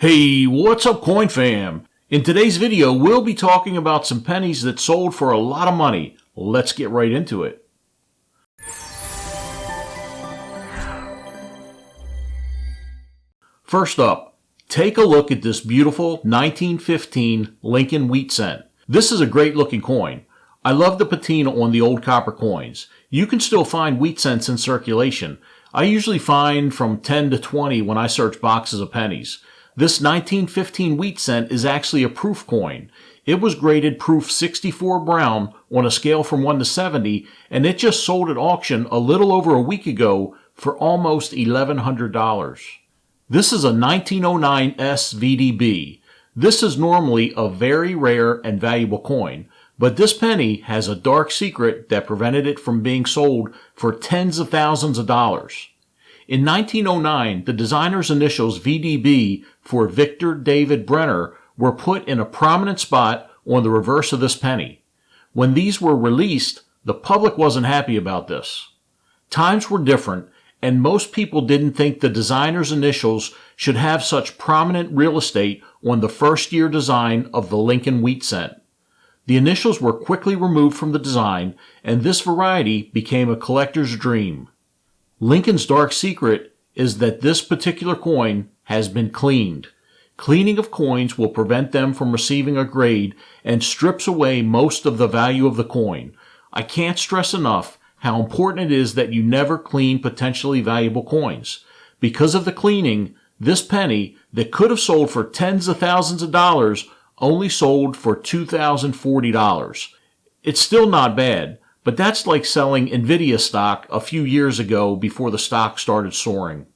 Hey, what's up, Coin Fam? In today's video, we'll be talking about some pennies that sold for a lot of money. Let's get right into it. First up, take a look at this beautiful 1915 Lincoln wheat cent. This is a great looking coin. I love the patina on the old copper coins. You can still find wheat cents in circulation. I usually find from 10 to 20 when I search boxes of pennies. This 1915 wheat cent is actually a proof coin. It was graded proof 64 brown on a scale from 1 to 70, and it just sold at auction a little over a week ago for almost $1,100. This is a 1909 SVDB. This is normally a very rare and valuable coin, but this penny has a dark secret that prevented it from being sold for tens of thousands of dollars. In 1909, the designer's initials VDB for Victor David Brenner were put in a prominent spot on the reverse of this penny. When these were released, the public wasn't happy about this. Times were different, and most people didn't think the designer's initials should have such prominent real estate on the first-year design of the Lincoln wheat cent. The initials were quickly removed from the design, and this variety became a collector's dream. Lincoln's dark secret is that this particular coin has been cleaned. Cleaning of coins will prevent them from receiving a grade and strips away most of the value of the coin. I can't stress enough how important it is that you never clean potentially valuable coins. Because of the cleaning, this penny that could have sold for tens of thousands of dollars only sold for $2,040. It's still not bad, but that's like selling Nvidia stock a few years ago before the stock started soaring.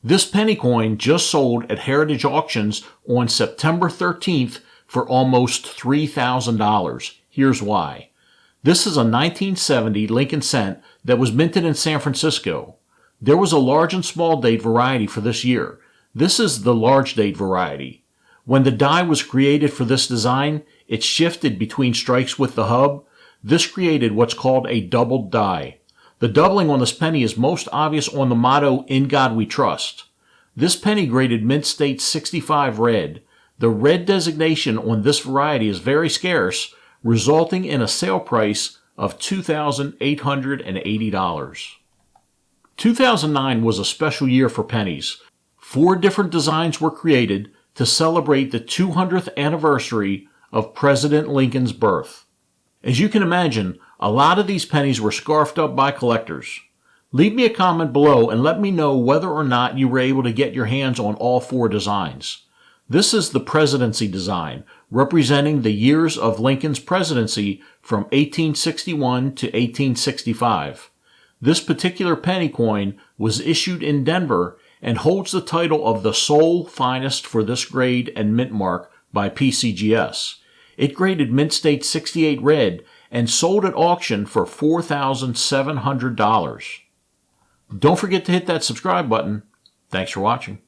This penny coin just sold at Heritage Auctions on September 13th for almost $3,000. Here's why. This is a 1970 Lincoln cent that was minted in San Francisco. There was a large and small date variety for this year. This is the large date variety. When the die was created for this design, it shifted between strikes with the hub. This created what's called a doubled die. The doubling on this penny is most obvious on the motto, "In God We Trust." This penny graded mint state 65 red. The red designation on this variety is very scarce, resulting in a sale price of $2,880. 2009 was a special year for pennies. 4 different designs were created to celebrate the 200th anniversary of President Lincoln's birth. As you can imagine, a lot of these pennies were scarfed up by collectors. Leave me a comment below and let me know whether or not you were able to get your hands on all 4 designs. This is the presidency design, representing the years of Lincoln's presidency from 1861 to 1865. This particular penny coin was issued in Denver and holds the title of the sole finest for this grade and mint mark by PCGS. It graded mint state 68 red and sold at auction for $4,700. Don't forget to hit that subscribe button. Thanks for watching.